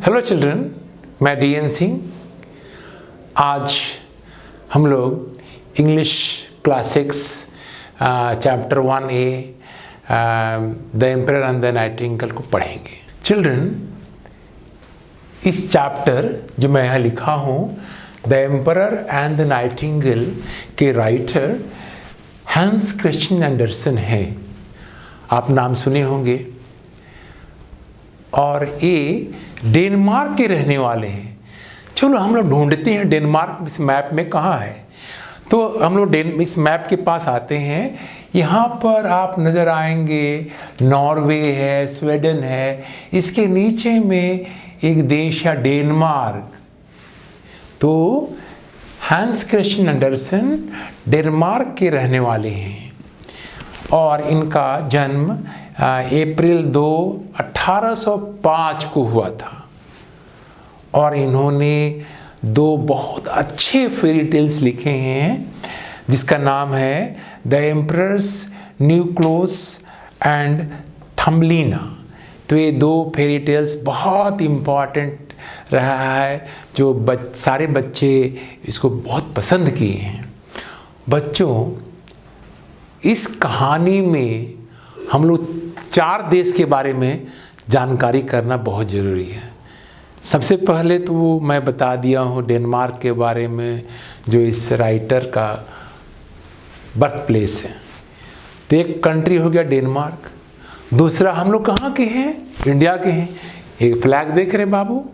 Hello children, मैं DN Singh. आज हम लोग English class 6 chapter 1A the emperor and the Nightingale को पढ़ेंगे। चिल्ड्रन, इस चैप्टर जो मैं यहाँ लिखा हूँ the emperor and the Nightingale के राइटर हैंस क्रिश्चियन एंडरसन है। आप नाम सुने होंगे और ये डेनमार्क के रहने वाले हैं। चलो हम लोग ढूंढते हैं डेनमार्क इस मैप में कहाँ है। तो हम लोग इस मैप के पास आते हैं। यहाँ पर आप नज़र आएंगे नॉर्वे है, स्वीडन है, इसके नीचे में एक देश है डेनमार्क। तो हैंस क्रिश्चियन एंडरसन डेनमार्क के रहने वाले हैं और इनका जन्म अप्रैल 2, 1805 को हुआ था और इन्होंने 2 बहुत अच्छे फेरी टेल्स लिखे हैं जिसका नाम है द एम्परर्स न्यूक्लोस एंड थम्बलिना। तो ये 2 फेरी टेल्स बहुत इम्पॉर्टेंट रहा है जो सारे बच्चे इसको बहुत पसंद किए हैं। बच्चों, इस कहानी में हम लोग 4 देश के बारे में जानकारी करना बहुत ज़रूरी है। सबसे पहले तो वो मैं बता दिया हूँ डेनमार्क के बारे में जो इस राइटर का बर्थ प्लेस है। तो एक कंट्री हो गया डेनमार्क। दूसरा, हम लोग कहाँ के हैं? इंडिया के हैं। एक फ्लैग देख रहे हैं बाबू,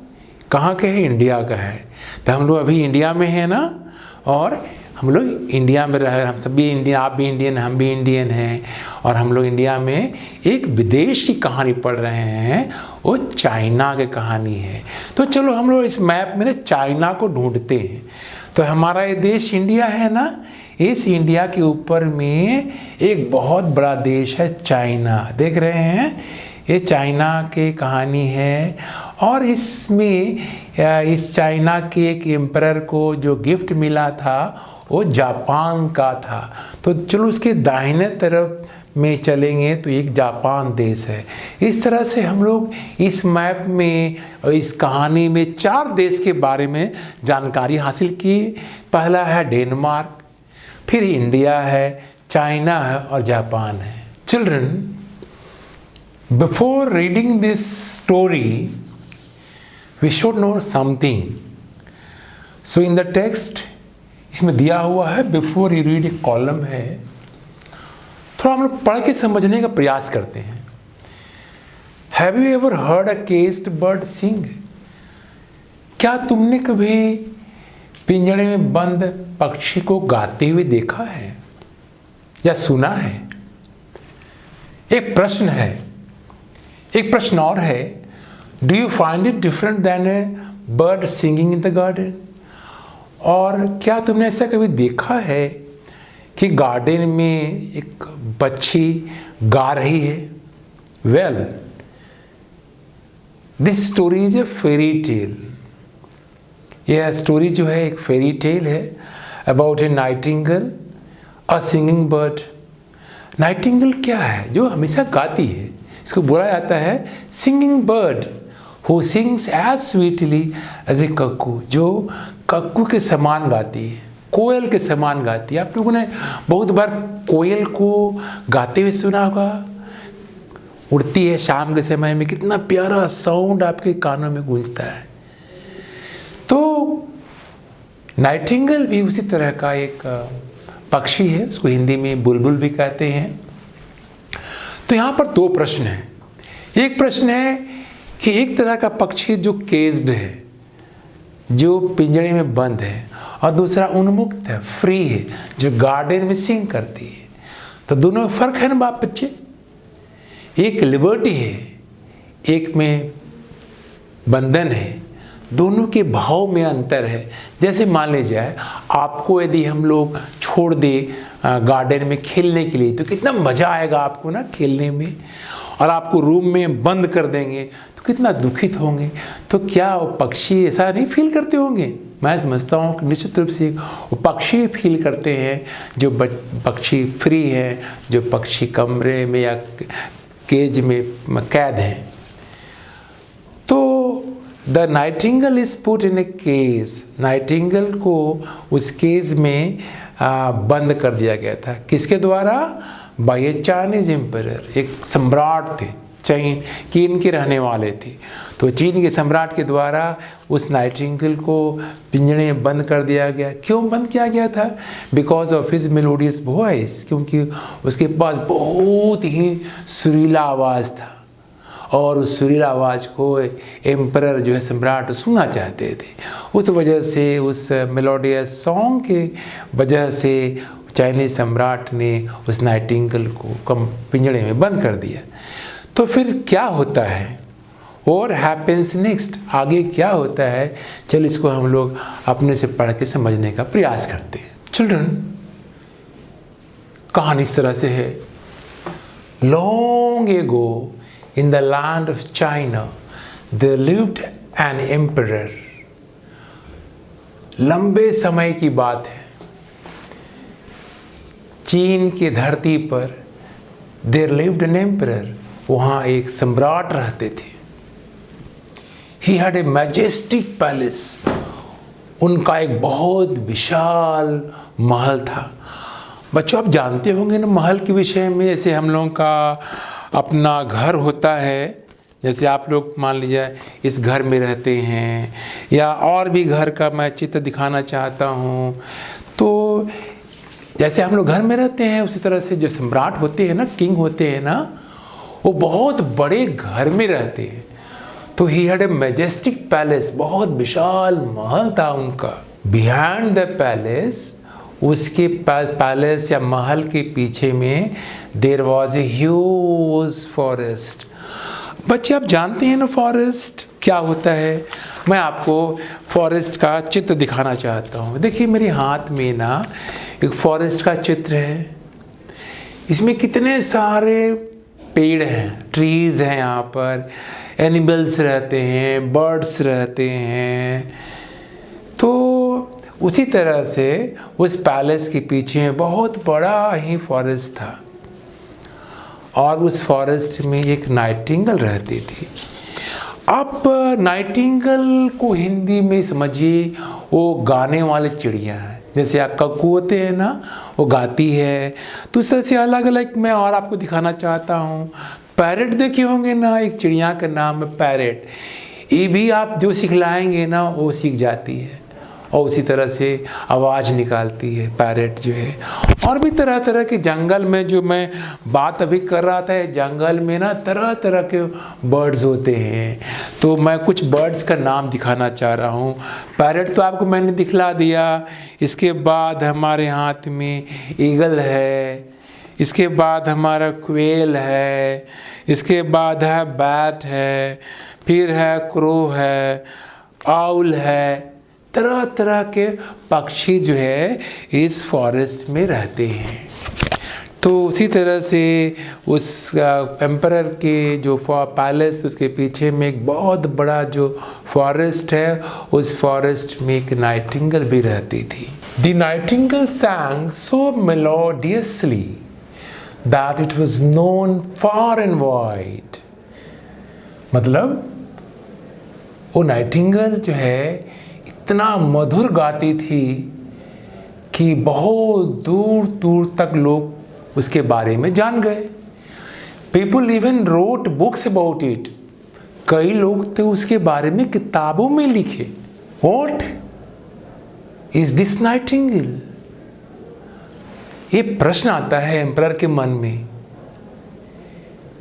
कहाँ के हैं? इंडिया का है। तो हम लोग अभी इंडिया में हैं ना, और हम लोग इंडिया में रह, हम सभी इंडियन, आप भी इंडियन, हम भी इंडियन हैं। और हम लोग इंडिया में एक विदेश की कहानी पढ़ रहे हैं, वो चाइना की कहानी है। तो चलो हम लोग इस मैप में ना चाइना को ढूंढते हैं। तो हमारा ये देश इंडिया है ना, इस इंडिया के ऊपर में एक बहुत बड़ा देश है चाइना। देख रहे हैं, ये चाइना की कहानी है और इसमें इस चाइना के एक एम्परर को जो गिफ्ट मिला था वो जापान का था। तो चलो उसके दाहिने तरफ में चलेंगे तो एक जापान देश है। इस तरह से हम लोग इस मैप में, इस कहानी में 4 देश के बारे में जानकारी हासिल की। पहला है डेनमार्क, फिर इंडिया है, चाइना है और जापान है। Children, before reading this story we should know something. So in the text इसमें दिया हुआ है बिफोर यू रीड, एक कॉलम है। थोड़ा हम लोग पढ़ के समझने का प्रयास करते हैं। Have you ever heard a caged bird sing? क्या तुमने कभी पिंजड़े में बंद पक्षी को गाते हुए देखा है या सुना है? एक प्रश्न है। एक प्रश्न और है, do you find it different than a bird singing in the garden? और क्या तुमने ऐसा कभी देखा है कि गार्डन में एक पक्षी गा रही है? Well, this story is a fairy tale. यह स्टोरी जो है एक फेरी टेल है about A Nightingale, a singing bird. Nightingale क्या है? जो हमेशा गाती है। इसको बोला जाता है singing bird who sings as sweetly as a cuckoo, जो कक्कू के समान गाती है, कोयल के समान गाती है। आप लोगों ने बहुत बार कोयल को गाते हुए सुना होगा। उड़ती है शाम के समय में, कितना प्यारा साउंड आपके कानों में गूंजता है। तो नाइटिंगेल भी उसी तरह का एक पक्षी है, उसको हिंदी में बुलबुल भी कहते हैं। तो यहाँ पर 2 प्रश्न हैं। एक प्रश्न है कि एक तरह का पक्षी जो केज्ड है, जो पिंजरे में बंद है, और दूसरा उन्मुक्त है, फ्री है, जो गार्डन में सिंग करती है। तो दोनों में फर्क है ना बाप बच्चे। एक लिबर्टी है, एक में बंधन है। दोनों के भाव में अंतर है। जैसे मान लीजिए आपको यदि हम लोग छोड़ दे गार्डन में खेलने के लिए, तो कितना मज़ा आएगा आपको ना खेलने में, और आपको रूम में बंद कर देंगे तो कितना दुखित होंगे। तो क्या वो पक्षी ऐसा नहीं फील करते होंगे? मैं समझता हूँ कि निश्चित रूप से वो पक्षी फील करते हैं जो पक्षी फ्री है, जो पक्षी कमरे में या केज में कैद हैं। तो the Nightingale is put in A case, Nightingale को उस केस में बंद कर दिया गया था। किसके द्वारा? बाय ए चाइनीज एम्परर, एक सम्राट थे, चीन के रहने वाले थे। तो चीन के सम्राट के द्वारा उस नाइटिंगेल को पिंजरे में बंद कर दिया गया। क्यों बंद किया गया था? Because of his melodious voice, क्योंकि उसके पास बहुत ही सुरीला आवाज़ था और उस सुरीला आवाज़ को एम्परर जो है सम्राट सुनना चाहते थे। उस वजह से, उस मेलोडियस सॉन्ग के वजह से चाइनीज सम्राट ने उस नाइटिंगेल को पिंजरे में बंद कर दिया। तो फिर क्या होता है और हैपेंस नेक्स्ट, आगे क्या होता है? चल इसको हम लोग अपने से पढ़ के समझने का प्रयास करते हैं। चिल्ड्रन, कहानी इस तरह से है। Long ago in the land of China there lived an emperor. लंबे समय की बात है, चीन की धरती पर देयर लिव्ड एन एम्परर, वहाँ एक सम्राट रहते थे। ही हैड ए मैजेस्टिक पैलेस, उनका एक बहुत विशाल महल था। बच्चों, आप जानते होंगे ना महल के विषय में, जैसे हम लोगों का अपना घर होता है, जैसे आप लोग मान लीजिए इस घर में रहते हैं, या और भी घर का मैं चित्र दिखाना चाहता हूँ। तो जैसे हम लोग घर में रहते हैं, उसी तरह से जो सम्राट होते हैं ना, किंग होते हैं ना, वो बहुत बड़े घर में रहते हैं। तो he had a majestic palace, बहुत विशाल महल था उनका। बिहाइंड द पैलेस, उसके पैलेस या महल के पीछे में there was a huge forest. बच्चे, आप जानते हैं ना फॉरेस्ट क्या होता है? मैं आपको फॉरेस्ट का चित्र दिखाना चाहता हूँ। देखिए मेरे हाथ में ना एक फॉरेस्ट का चित्र है। इसमें कितने सारे पेड़ हैं, ट्रीज़ हैं, यहाँ पर एनिमल्स रहते हैं, बर्ड्स रहते हैं। तो उसी तरह से उस पैलेस के पीछे बहुत बड़ा ही फॉरेस्ट था और उस फॉरेस्ट में एक नाइटिंगेल रहती थी। अब नाइटिंगेल को हिंदी में समझिए वो गाने वाले चिड़िया है। जैसे आप कक्कू होते हैं ना, वो गाती है। तो इस तरह से अलग अलग मैं और आपको दिखाना चाहता हूँ। पैरेट देखे होंगे ना, एक चिड़िया का नाम है पैरेट। ये भी आप जो सिखलाएंगे ना वो सीख जाती है और उसी तरह से आवाज़ निकालती है पैरेट जो है। और भी तरह तरह के जंगल में, जो मैं बात अभी कर रहा था, जंगल में ना तरह तरह के बर्ड्स होते हैं। तो मैं कुछ बर्ड्स का नाम दिखाना चाह रहा हूँ। पैरेट तो आपको मैंने दिखला दिया। इसके बाद हमारे हाथ में ईगल है, इसके बाद हमारा क्वेल है, इसके बाद है बैट है, फिर है क्रो है, आउल है। तरह तरह के पक्षी जो है इस फॉरेस्ट में रहते हैं। तो उसी तरह से उस एम्परर के जो पैलेस, उसके पीछे में एक बहुत बड़ा जो फॉरेस्ट है, उस फॉरेस्ट में एक नाइटिंगेल भी रहती थी। The Nightingale sang so melodiously that it was known far and wide। मतलब वो नाइटिंगेल जो है इतना मधुर गाती थी कि बहुत दूर दूर तक लोग उसके बारे में जान गए। People even wrote books about it. कई लोग तो उसके बारे में किताबों में लिखे। What is this nightingale? ये प्रश्न आता है एम्परर के मन में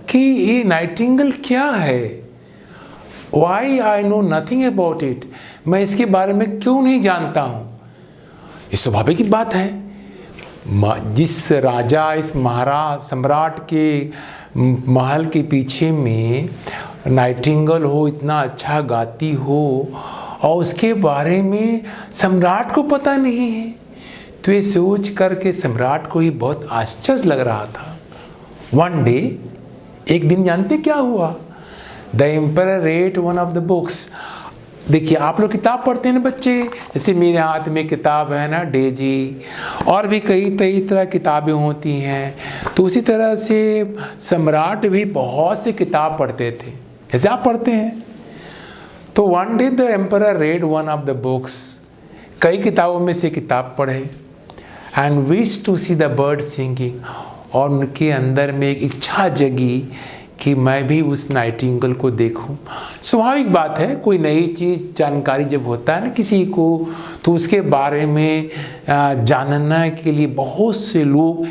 कि ये नाइटिंगेल क्या है। Why I know nothing about it? मैं इसके बारे में क्यों नहीं जानता हूँ? ये स्वाभाविक बात है। जिस राजा, इस महाराज सम्राट के महल के पीछे में नाइटिंगेल हो, इतना अच्छा गाती हो, और उसके बारे में सम्राट को पता नहीं है। तो ये सोच करके सम्राट को ही बहुत आश्चर्य लग रहा था। वन डे, एक दिन जानते क्या हुआ? The emperor read one of the books. देखिए आप लोग किताब पढ़ते हैं ना बच्चे, जैसे मेरे हाथ में किताब है ना डेजी, और भी कई तरह किताबें होती हैं। तो उसी तरह से सम्राट भी बहुत से किताब पढ़ते थे, जैसे आप पढ़ते हैं। तो one day the emperor read one of the books, कई किताबों में से किताब पढ़े, and wish to see the bird singing, और उनके अंदर में एक इच्छा जगी कि मैं भी उस नाइटिंगेल को देखूं। स्वाभाविक बात है, कोई नई चीज़ जानकारी जब होता है ना किसी को, तो उसके बारे में जानने के लिए बहुत से लोग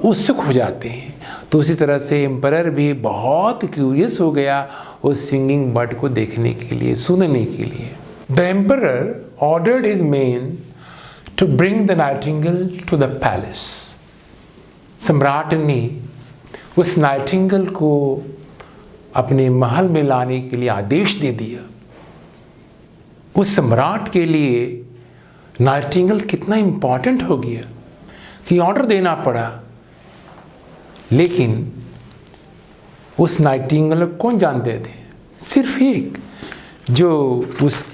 उत्सुक हो जाते हैं। तो उसी तरह से एम्परर भी बहुत क्यूरियस हो गया उस सिंगिंग बर्ड को देखने के लिए, सुनने के लिए। The emperor ordered his men to bring the nightingale to the palace. सम्राट ने उस नाइटिंगेल को अपने महल में लाने के लिए आदेश दे दिया। उस सम्राट के लिए नाइटिंगेल कितना इम्पॉर्टेंट हो गया कि ऑर्डर देना पड़ा। लेकिन उस नाइटिंगेल को कौन जानते थे? सिर्फ एक जो उस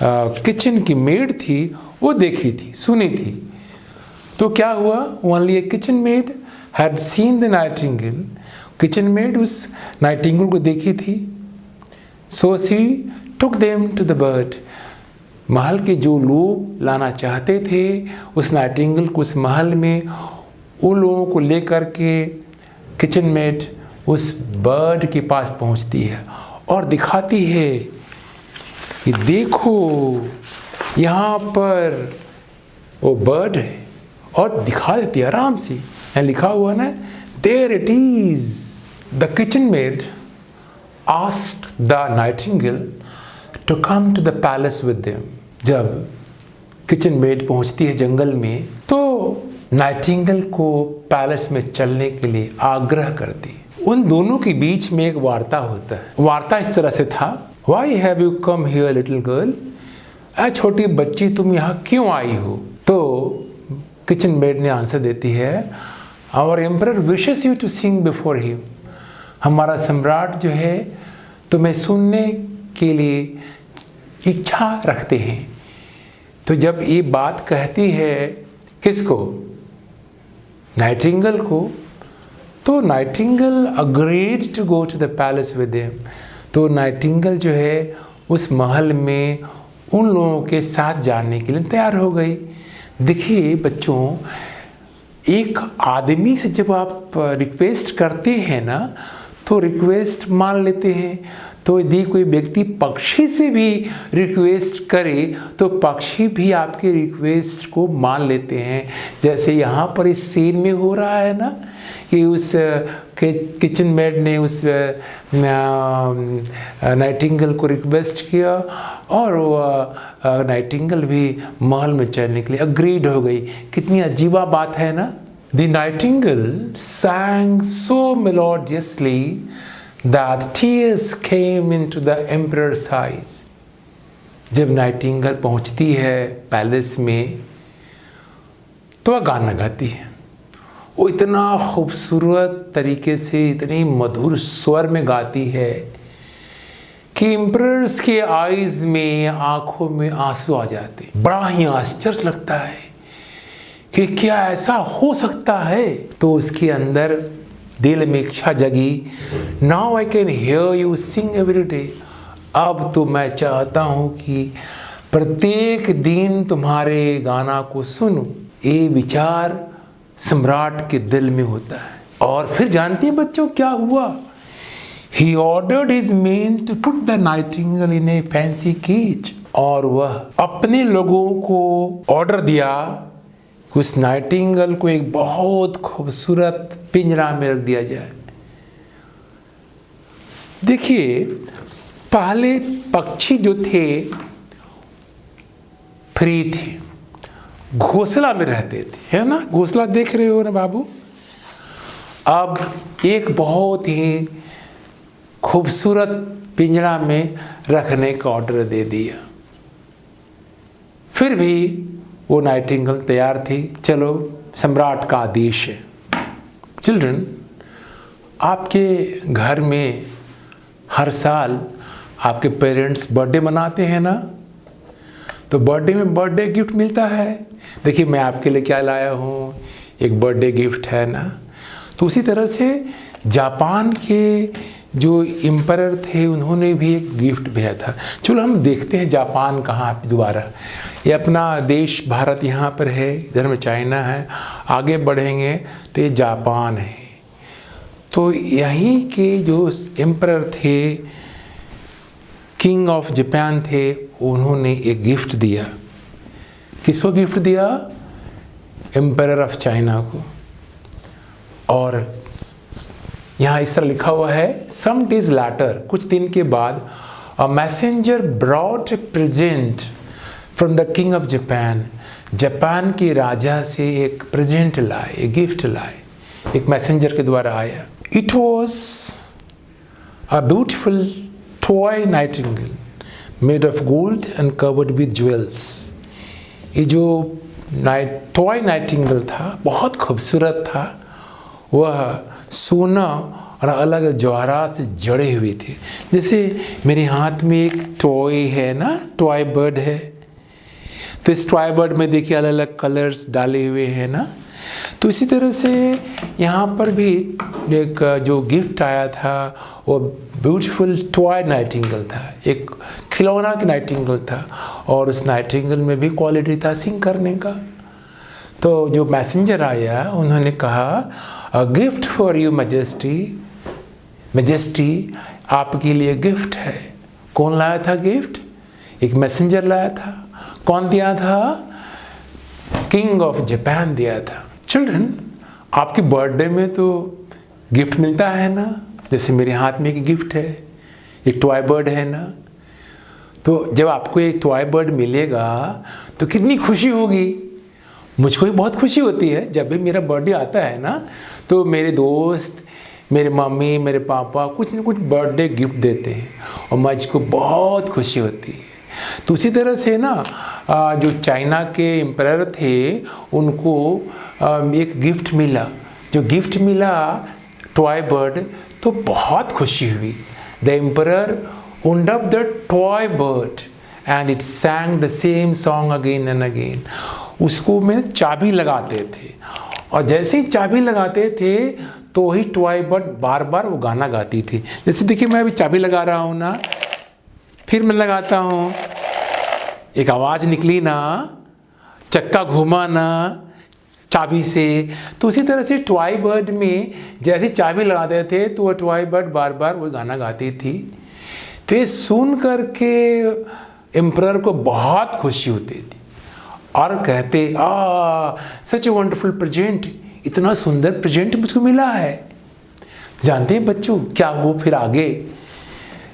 किचन की मेड थी वो देखी थी, सुनी थी। तो क्या हुआ? Only A kitchen made had seen the nightingale, kitchen made उस नाइटिंगेल को देखी थी। So she took them to the bird, महल के जो लोग लाना चाहते थे उस नाइटिंगेल को उस महल में, उन लोगों को लेकर के किचन मेड उस बर्ड के पास पहुंचती है और दिखाती है कि देखो यहाँ पर वो बर्ड है, और दिखा देती है आराम से। लिखा हुआ ना, there it is. The kitchen maid asked the nightingale to come to the palace with them. जब किचन मेड पहुंचती है जंगल में, तो नाइटिंगेल को पैलेस में चलने के लिए आग्रह करती है। उन दोनों के बीच में एक वार्ता होता है। वार्ता इस तरह से था, why have you come here little girl, अ छोटी बच्ची तुम यहाँ क्यों आई हो? तो किचन मेड ने आंसर देती है, our emperor wishes you to sing before him, हमारा सम्राट जो है तुम्हें सुनने के लिए इच्छा रखते हैं। तो जब ये बात कहती है किसको? नाइटिंगेल को। तो nightingale agreed to go to the palace with him. तो नाइटिंगेल जो है उस महल में उन लोगों के साथ जाने के लिए तैयार हो गई। देखिए बच्चों, एक आदमी से जब आप रिक्वेस्ट करते हैं ना, तो रिक्वेस्ट मान लेते हैं। तो यदि कोई व्यक्ति पक्षी से भी रिक्वेस्ट करे तो पक्षी भी आपके रिक्वेस्ट को मान लेते हैं। जैसे यहाँ पर इस सीन में हो रहा है ना, कि उस किचन मेड ने उस नाइटिंगेल को रिक्वेस्ट किया और वो नाइटिंगेल भी महल में चलने के लिए अग्रीड हो गई। कितनी अजीबा बात है ना। The nightingale sang so melodiously that tears came into the emperor's eyes. जब नाइटिंगेल पहुंचती है पैलेस में तो वह गाना गाती है। वो इतना खूबसूरत तरीके से, इतनी मधुर स्वर में गाती है कि एम्परर्स के आईज में, आंखों में आंसू आ जाते। बड़ा ही आश्चर्य लगता है कि क्या ऐसा हो सकता है। तो उसके अंदर दिल में इच्छा जगी, now I can hear you sing every day, अब तो मैं चाहता हूँ कि प्रत्येक दिन तुम्हारे गाना को सुनूं। ये विचार सम्राट के दिल में होता है। और फिर जानती हैं बच्चों क्या हुआ? He ordered his men to put the nightingale in a fancy cage, और वह अपने लोगों को ऑर्डर दिया कि उस नाइटिंगेल को एक बहुत खूबसूरत पिंजरा में रख दिया जाए। देखिए, पहले पक्षी जो थे फ्री थे, घोंसला में रहते थे, है ना। घोंसला देख रहे हो ना बाबू। अब एक बहुत ही खूबसूरत पिंजरा में रखने का ऑर्डर दे दिया। फिर भी वो नाइटिंगेल तैयार थी। चलो, सम्राट का आदेश है। चिल्ड्रन, आपके घर में हर साल आपके पेरेंट्स बर्थडे मनाते हैं ना, तो बर्थडे में बर्थडे गिफ्ट मिलता है। देखिए मैं आपके लिए क्या लाया हूँ, एक बर्थडे गिफ्ट है ना। तो उसी तरह से जापान के जो एम्परर थे उन्होंने भी एक गिफ्ट भेजा था। चलो हम देखते हैं जापान कहाँ पे दोबारा। ये अपना देश भारत यहाँ पर है, इधर में चाइना है, आगे बढ़ेंगे तो ये जापान है। तो यहीं के जो एम्परर थे, किंग ऑफ जापान थे, उन्होंने एक गिफ्ट दिया। किसको गिफ्ट दिया? एम्परर ऑफ चाइना को। और यहाँ इस तरह लिखा हुआ है, सम डेज लैटर, कुछ दिन के बाद, a messenger brought a present from the king of Japan. Japan के राजा से एक प्रेजेंट लाए, एक गिफ्ट लाए, एक मैसेंजर के द्वारा आया। It was a beautiful toy Nightingale made of gold and covered with jewels. ये जो टॉय नाइटिंगेल था बहुत खूबसूरत था, वह सोना और अलग जवाहरात से जड़े हुए थे। जैसे मेरे हाथ में एक टॉय है ना, टॉय बर्ड है, तो इस टॉय बर्ड में देखिए अलग अलग कलर्स डाले हुए हैं ना। तो इसी तरह से यहाँ पर भी एक जो गिफ्ट आया था वो ब्यूटीफुल टॉय नाइटिंगेल था, एक खिलौना की नाइटिंगेल था, और उस नाइटिंगेल में भी क्वालिटी था सिंग करने का। तो जो मैसेंजर आया उन्होंने कहा, a gift for you majesty, majesty आपके लिए गिफ्ट है। कौन लाया था गिफ्ट? एक मैसेंजर लाया था। कौन दिया था? किंग ऑफ जापान दिया था। चिल्ड्रन, आपके बर्थडे में तो गिफ्ट मिलता है ना, जैसे मेरे हाथ में एक गिफ्ट है, एक टॉय बर्ड है ना। तो जब आपको एक टॉय बर्ड मिलेगा तो कितनी खुशी होगी। मुझको भी बहुत खुशी होती है जब भी मेरा बर्थडे आता है ना, तो मेरे दोस्त, मेरे मम्मी, मेरे पापा कुछ न कुछ बर्थडे गिफ्ट देते हैं और मुझको बहुत खुशी होती है। तो उसी तरह से ना जो चाइना के एम्परर थे उनको एक गिफ्ट मिला। जो गिफ्ट मिला टॉय बर्ड, तो बहुत खुशी हुई। The emperor owned up the toy bird and it sang the same song again and again. उसको में चाबी लगाते थे और जैसे ही चाबी लगाते थे तो वही टॉय बर्ड बार बार वो गाना गाती थी। जैसे देखिए मैं अभी चाबी लगा रहा हूँ ना, फिर मैं लगाता हूँ, एक आवाज़ निकली ना, चक्का घूमा ना चाबी से। तो उसी तरह से टॉय बर्ड में जैसे चाबी लगाते थे तो वह टॉय बर्ड बार बार वो गाना गाती थी। तो ये सुन करके एम्परर को बहुत खुशी होती थी और कहते, सच ए वंडरफुल प्रेजेंट, इतना सुंदर प्रेजेंट मुझको मिला है। जानते हैं बच्चों क्या हुआ फिर आगे?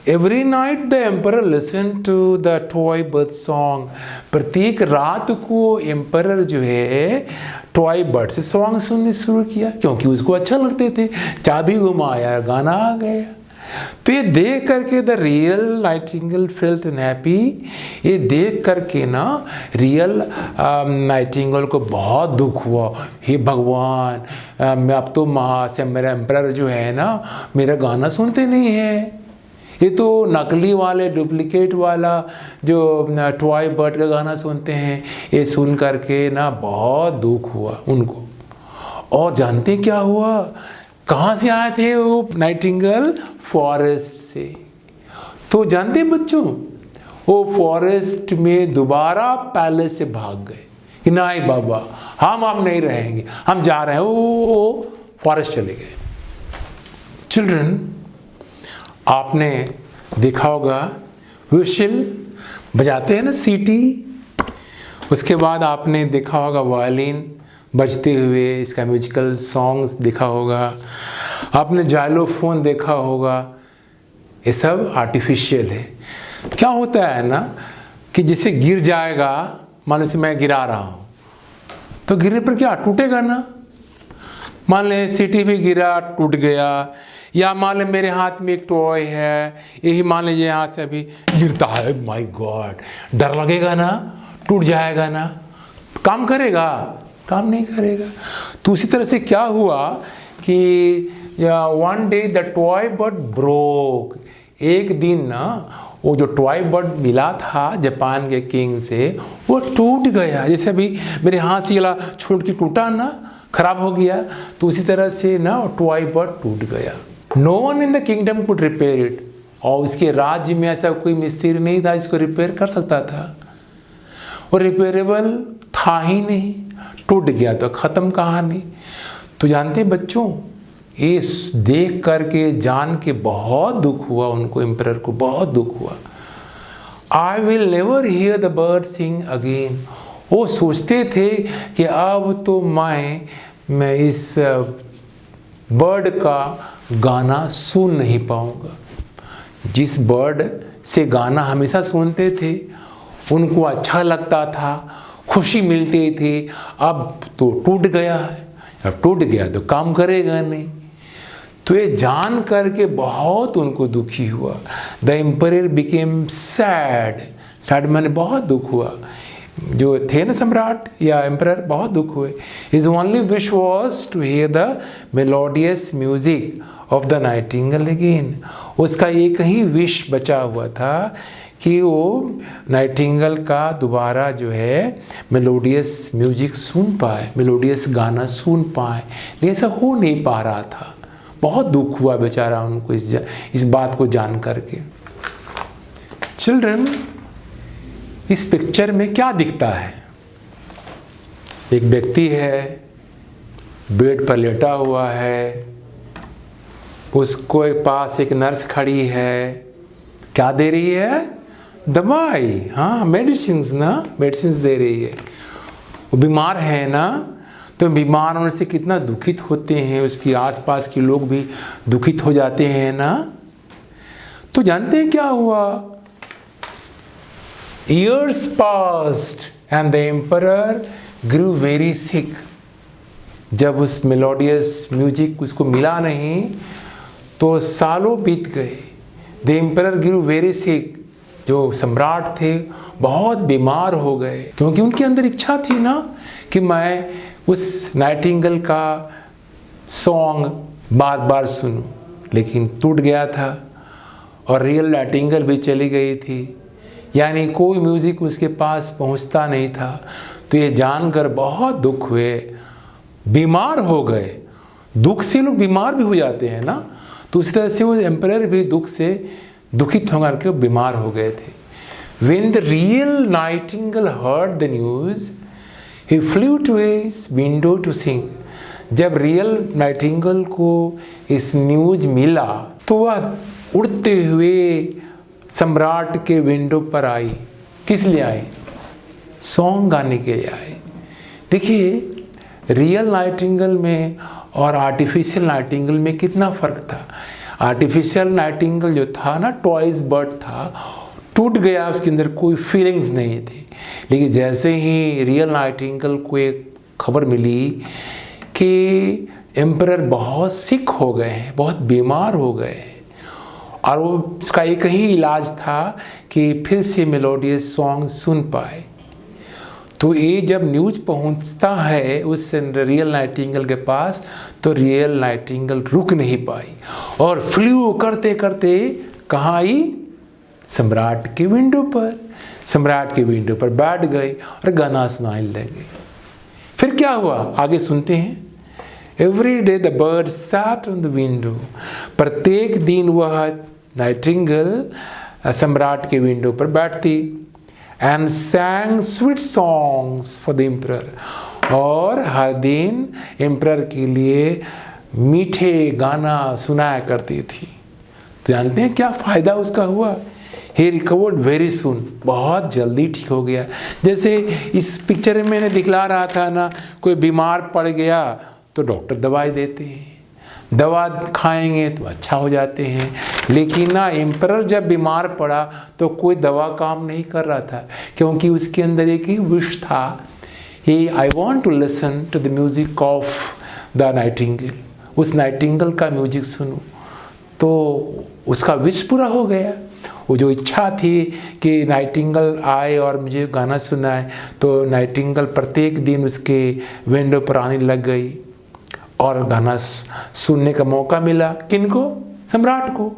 Every night the emperor listen to the toy bird song. प्रत्येक रात को एम्परर जो है टॉय बर्ड से सॉन्ग सुनने शुरू किया, क्योंकि उसको अच्छा लगते थे। चाबी घुमाया, गाना आ गया। तो ये देख करके the real Nightingale felt happy. ये देख करके ना रियल नाइटिंगेल को बहुत दुख हुआ। हे भगवान, मैं अब तो से मेरा एम्परर जो है ना मेरा गाना सुनते नहीं है, ये तो नकली वाले डुप्लीकेट वाला जो टॉय बर्ड का गाना सुनते हैं। ये सुन करके ना बहुत दुख हुआ उनको। और जानते क्या हुआ? कहाँ से आए थे वो नाइटिंगेल? फॉरेस्ट से। तो जानते हैं बच्चों, वो फॉरेस्ट में दोबारा पैलेस से भाग गए कि नहीं बाबा, हम अब नहीं रहेंगे, हम जा रहे हैं। वो फॉरेस्ट चले गए। चिल्ड्रन, आपने देखा होगा व्हिसिल बजाते हैं ना, सीटी। उसके बाद आपने देखा होगा वायलिन बजते हुए, इसका म्यूजिकल सॉन्ग्स देखा होगा। आपने जाइलोफोन देखा होगा। ये सब आर्टिफिशियल है। क्या होता है ना कि जैसे गिर जाएगा, मान लो मैं गिरा रहा हूँ तो गिरने पर क्या टूटेगा ना। मान ले सीटी भी गिरा, टूट गया। या मान ले मेरे हाथ में एक टॉय है, यही मान लीजिए यहाँ से अभी गिरता है, माय गॉड, डर लगेगा ना, टूट जाएगा ना, काम करेगा? काम नहीं करेगा। तो उसी तरह से क्या हुआ कि one day the toy bird broke. एक दिन ना वो जो टॉय बर्ड मिला था जापान के किंग से, वो टूट गया। जैसे अभी मेरे हाथ से गला छोड़ के टूटा ना, खराब हो गया, तो उसी तरह से ना टॉय बर्ड टूट गया। No one in the kingdom could repair it, और उसके राज्य में ऐसा कोई मिस्त्री नहीं था जिसको रिपेयर कर सकता था, और रिपेयरेबल था ही नहीं, टूट गया तो ख़त्म कहानी। तो जानते हैं बच्चों, ये देख करके जान के बहुत दुख हुआ उनको, एम्परर को बहुत दुख हुआ। I will never hear the bird sing again. वो सोचते थे कि अब तो मैं इस बर्ड का गाना सुन नहीं पाऊंगा। जिस बर्ड से गाना हमेशा सुनते थे, उनको अच्छा लगता था, खुशी मिलती थी, अब तो टूट गया है, अब टूट गया तो काम करेगा नहीं। तो ये जान करके बहुत उनको दुखी हुआ। The emperor became sad, sad माने बहुत दुख हुआ। जो थे ना सम्राट या एम्परर, बहुत दुख हुए। His only wish was to hear the melodious music of the nightingale again. उसका एक ही विश बचा हुआ था कि वो नाइटिंगेल का दोबारा जो है मेलोडियस म्यूजिक सुन पाए, मेलोडियस गाना सुन पाए, लेकिन ऐसा हो नहीं पा रहा था। बहुत दुख हुआ बेचारा उनको इस बात को जान करके। चिल्ड्रन, इस पिक्चर में क्या दिखता है? एक व्यक्ति है, बेड पर लेटा हुआ है, उसको पास एक नर्स खड़ी है, क्या दे रही है? दवाई, हाँ मेडिसिन ना, मेडिसिन दे रही है। वो बीमार है ना, तो बीमार होने से कितना दुखित होते हैं, उसके आसपास के लोग भी दुखित हो जाते हैं ना। तो जानते हैं क्या हुआ? Years passed and the emperor grew very sick. जब उस मेलोडियस म्यूजिक उसको मिला नहीं तो सालों बीत गए। The emperor grew very sick. जो सम्राट थे बहुत बीमार हो गए, क्योंकि उनके अंदर इच्छा थी ना कि मैं उस नाइटिंगेल का सॉन्ग बार बार सुनूं, लेकिन टूट गया था और रियल नाइटिंगेल भी चली गई थी, यानी कोई म्यूज़िक उसके पास पहुंचता नहीं था। तो ये जानकर बहुत दुख हुए, बीमार हो गए। दुख से लोग बीमार भी हो जाते हैं ना, तो उसी तरह से वो एम्परर भी दुख से दुखित होकर के बीमार हो गए थे। When the real nightingale heard the news, he flew to his window to sing. जब रियल नाइटिंगेल को इस न्यूज मिला तो वह उड़ते हुए सम्राट के विंडो पर आई। किस लिए आई? सॉन्ग गाने के लिए आई। देखिए, रियल नाइटिंगेल में और आर्टिफिशियल नाइटिंगेल में कितना फ़र्क था। आर्टिफिशियल नाइटिंगेल जो था ना, टॉयज बर्ड था, टूट गया, उसके अंदर कोई फीलिंग्स नहीं थी। लेकिन जैसे ही रियल नाइटिंगेल को एक खबर मिली कि एम्परर बहुत सिक हो गए हैं, बहुत बीमार हो गए हैं, और वो उसका एक ही इलाज था कि फिर से मेलोडियस सॉन्ग सुन पाए, तो ये जब न्यूज़ पहुंचता है उस रियल नाइटिंगेल के पास, तो रियल नाइटिंगेल रुक नहीं पाई और फ्लू करते करते कहाँ आई? सम्राट के विंडो पर। सम्राट के विंडो पर बैठ गई और गाना सुनाने लगे। फिर क्या हुआ आगे सुनते हैं। Every day the bird sat on the window. प्रत्येक दिन वह नाइटिंगेल सम्राट के विंडो पर बैठती and सैंग sweet songs for the emperor. और हर दिन एम्परर के लिए मीठे गाना सुनाया करती थी। तो जानते हैं क्या फ़ायदा उसका हुआ? ही रिकवर्ड वेरी सुन, बहुत जल्दी ठीक हो गया। जैसे इस पिक्चर में मैंने दिखला रहा था ना, कोई बीमार पड़ गया तो डॉक्टर दवाई देते हैं, दवा खाएंगे तो अच्छा हो जाते हैं। लेकिन ना, एम्परर जब बीमार पड़ा तो कोई दवा काम नहीं कर रहा था, क्योंकि उसके अंदर एक ही विश था, he I want to listen to the music of the nightingale. उस नाइटिंगेल का म्यूजिक सुनूं, तो उसका विश पूरा हो गया। वो जो इच्छा थी कि नाइटिंगेल आए और मुझे गाना सुनाए, तो नाइटिंगेल प्रत्येक दिन उसके विंडो पर आने लग गई और गाना सुनने का मौका मिला। किनको? सम्राट को।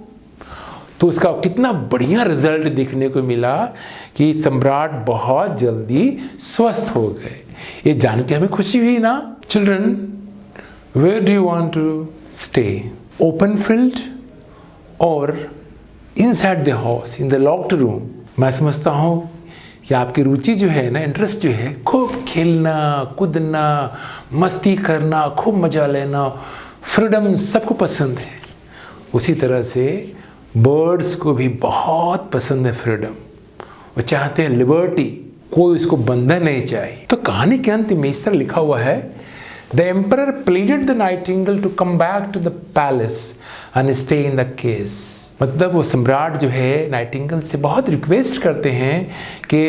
तो उसका कितना बढ़िया रिजल्ट देखने को मिला कि सम्राट बहुत जल्दी स्वस्थ हो गए। ये जान के हमें खुशी हुई ना। Children, where do you want to stay? Open field और inside the house in the locked room. मैं समझता हूँ कि आपकी रुचि जो है ना, इंटरेस्ट जो है, खूब खेलना कूदना मस्ती करना, खूब मज़ा लेना, फ्रीडम सबको पसंद है। उसी तरह से बर्ड्स को भी बहुत पसंद है फ्रीडम। वो चाहते हैं लिबर्टी, कोई उसको बंधन नहीं चाहिए। तो कहानी के अंत में इस तरह लिखा हुआ है, the emperor pleaded the nightingale to come back to the palace and stay in the cage. मतलब वो सम्राट जो है नाइटिंगेल से बहुत रिक्वेस्ट करते हैं कि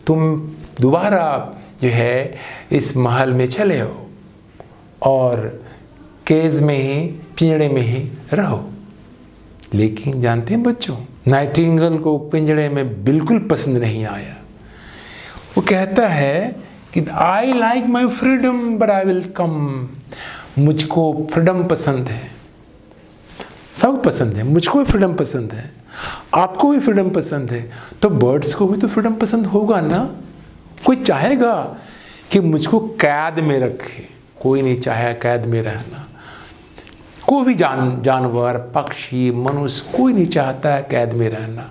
तुम दोबारा जो है इस महल में चले हो और केज में ही, पिंजड़े में ही रहो। लेकिन जानते हैं बच्चों, नाइटिंगेल को पिंजड़े में बिल्कुल पसंद नहीं आया। वो कहता है कि I like my freedom but I will come. मुझको फ्रीडम पसंद है, सब पसंद है, मुझको भी फ्रीडम पसंद है, आपको भी फ्रीडम पसंद है, तो बर्ड्स को भी तो फ्रीडम पसंद होगा ना। कोई चाहेगा कि मुझको कैद में रखे? कोई नहीं चाहे कैद में रहना। कोई भी जानवर, पक्षी, मनुष्य, कोई नहीं चाहता है कैद में रहना।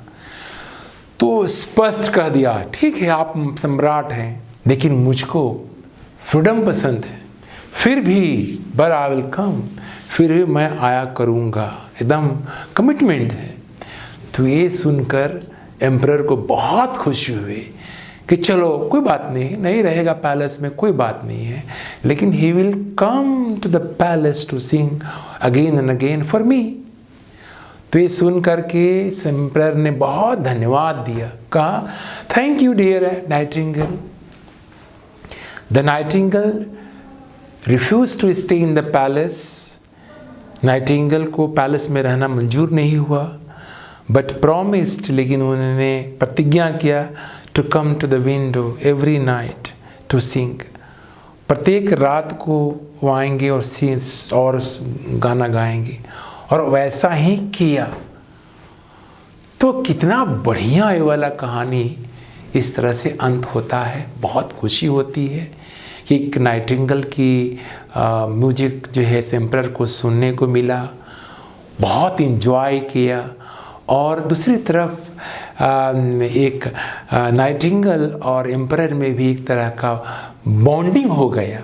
तो स्पष्ट कह दिया, ठीक है आप सम्राट हैं, लेकिन मुझको फ्रीडम पसंद है, फिर भी बट आई विल कम, फिर भी मैं आया करूँगा। एकदम कमिटमेंट है। तो ये सुनकर एम्परर को बहुत खुशी हुई कि चलो कोई बात नहीं, नहीं रहेगा पैलेस में, कोई बात नहीं है, लेकिन he will come to the palace to sing again and again for me. तो ये सुन करके एम्परर ने बहुत धन्यवाद दिया, कहा thank you dear nightingale. The nightingale refuse to stay in the palace. Nightingale को पैलेस में रहना मंजूर नहीं हुआ, बट प्रॉमिस्ड, लेकिन उन्होंने प्रतिज्ञा किया to come to the window every night to sing. प्रत्येक रात को वो आएंगे और गाना गाएंगे, और वैसा ही किया। तो कितना बढ़िया ये वाला कहानी इस तरह से अंत होता है। बहुत खुशी होती है कि एक नाइटिंगेल की म्यूजिक जो है एम्परर को सुनने को मिला, बहुत इंजॉय किया। और दूसरी तरफ एक नाइटिंगेल और एम्परर में भी एक तरह का बॉन्डिंग हो गया,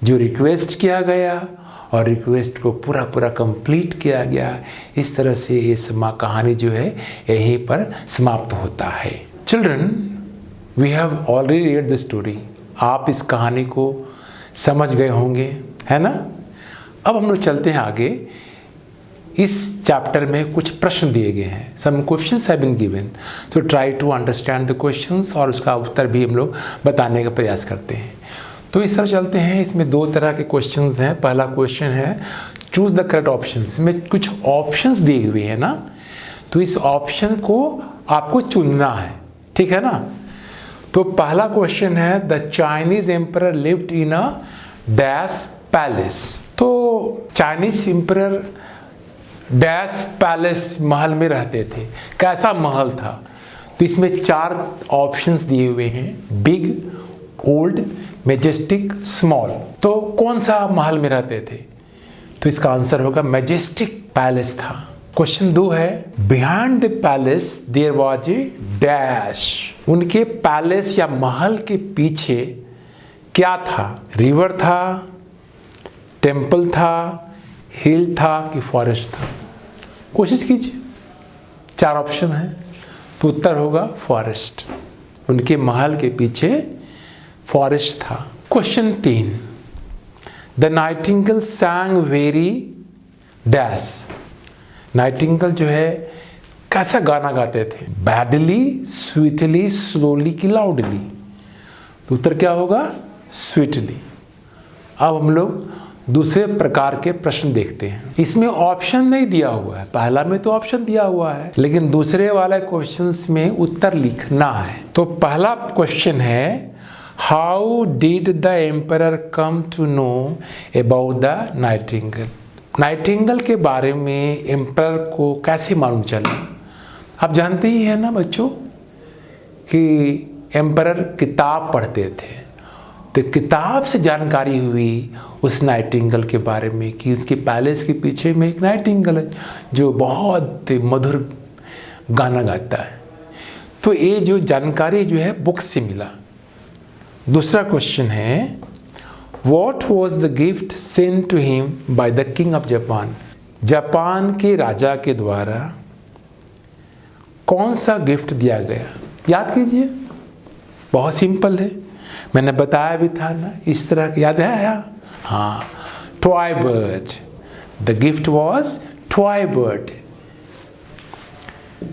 जो रिक्वेस्ट किया गया और रिक्वेस्ट को पूरा कंप्लीट किया गया। इस तरह से ये कहानी जो है यहीं पर समाप्त होता है। Children, we have already read the story. आप इस कहानी को समझ गए होंगे, है ना। अब हम लोग चलते हैं आगे। इस चैप्टर में कुछ प्रश्न दिए गए हैं, some questions have been given, so try to understand the questions, और उसका उत्तर भी हम लोग बताने का प्रयास करते हैं। तो इस तरह चलते हैं। इसमें दो तरह के क्वेश्चंस हैं। पहला क्वेश्चन है चूज द करेक्ट ऑप्शंस। इसमें कुछ ऑप्शंस दिए हुए हैं ना, तो इस ऑप्शन को आपको चुनना है, ठीक है ना। तो पहला क्वेश्चन है the Chinese emperor lived in a dash palace. तो चाइनीज एम्परर डैश पैलेस महल में रहते थे। कैसा महल था? तो इसमें 4 ऑप्शंस दिए हुए हैं, बिग, ओल्ड, मैजेस्टिक, स्मॉल। तो कौन सा महल में रहते थे? तो इसका आंसर होगा मैजेस्टिक पैलेस था। क्वेश्चन 2 है behind the palace there was a dash. उनके पैलेस या महल के पीछे क्या था? रिवर था, टेम्पल था, हिल था कि फॉरेस्ट था? कोशिश कीजिए। 4 ऑप्शन है, तो उत्तर होगा फॉरेस्ट। उनके महल के पीछे फॉरेस्ट था। Question 3 the Nightingale sang very dash. Nightingale जो है कैसा गाना गाते थे? बैडली, स्वीटली, स्लोली कि लाउडली? तो उत्तर क्या होगा? स्वीटली। अब हम लोग दूसरे प्रकार के प्रश्न देखते हैं। इसमें ऑप्शन नहीं दिया हुआ है, पहला में तो ऑप्शन दिया हुआ है, लेकिन दूसरे वाले क्वेश्चंस में उत्तर लिखना है। तो पहला क्वेश्चन है how did the emperor come to know about the nightingale. Nightingale के बारे में एम्परर को कैसे मालूम चला? आप जानते ही हैं ना बच्चों कि एम्परर किताब पढ़ते थे, तो किताब से जानकारी हुई उस नाइटिंगेल के बारे में कि उसके पैलेस के पीछे में एक नाइटिंगेल है जो बहुत मधुर गाना गाता है। तो ये जो जानकारी जो है बुक से मिला। दूसरा क्वेश्चन है, what was the gift sent to him by the king of Japan? Japan के राजा के द्वारा कौन सा गिफ्ट दिया गया? याद कीजिए, बहुत सिंपल है, मैंने बताया भी था ना, इस तरह याद है आया? हाँ, toy bird. The gift was toy bird.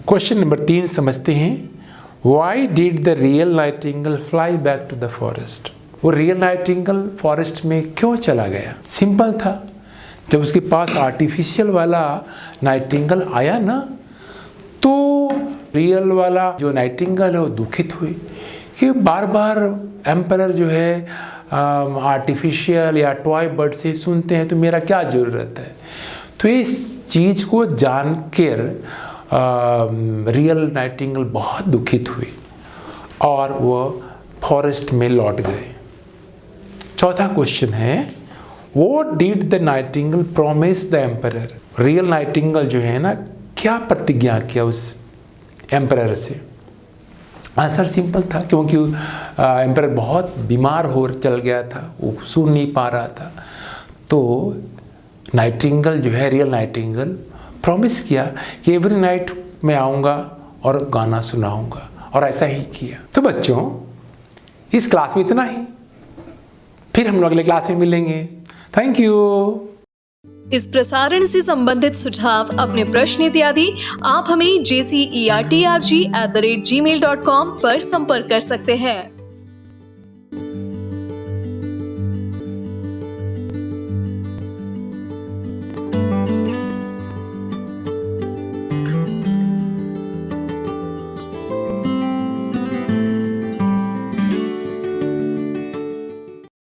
Question number 3 समझते हैं। Why did the real nightingale fly back to the forest? वो रियल नाइटिंगेल फॉरेस्ट में क्यों चला गया? सिंपल था, जब उसके पास आर्टिफिशियल वाला नाइटिंगेल आया ना, तो रियल वाला जो नाइटिंगेल है वो दुखित हुई कि बार बार एम्परर जो है आर्टिफिशियल या टॉय बर्ड से सुनते हैं, तो मेरा क्या ज़रूरत है? तो इस चीज़ को जान कर रियल नाइटिंगेल बहुत दुखित हुई और वो फॉरेस्ट में लौट गए। चौथा क्वेश्चन है, what did the Nightingale promise the emperor? Real Nightingale जो है ना, क्या प्रतिज्ञा किया उस एम्परर से? आंसर सिंपल था, क्योंकि एम्परर बहुत बीमार हो चल गया था, वो सुन नहीं पा रहा था। तो नाइटिंगेल जो है, रियल नाइटिंगेल प्रॉमिस किया कि एवरी नाइट मैं आऊँगा और गाना सुनाऊँगा, और ऐसा ही किया। तो बच्चों, इस क्लास में इतना ही, फिर हम लोग अगले क्लास में मिलेंगे। Thank you. इस प्रसारण से संबंधित सुझाव, अपने प्रश्न इत्यादि आप हमें jcertrg@gmail.com पर संपर्क कर सकते हैं।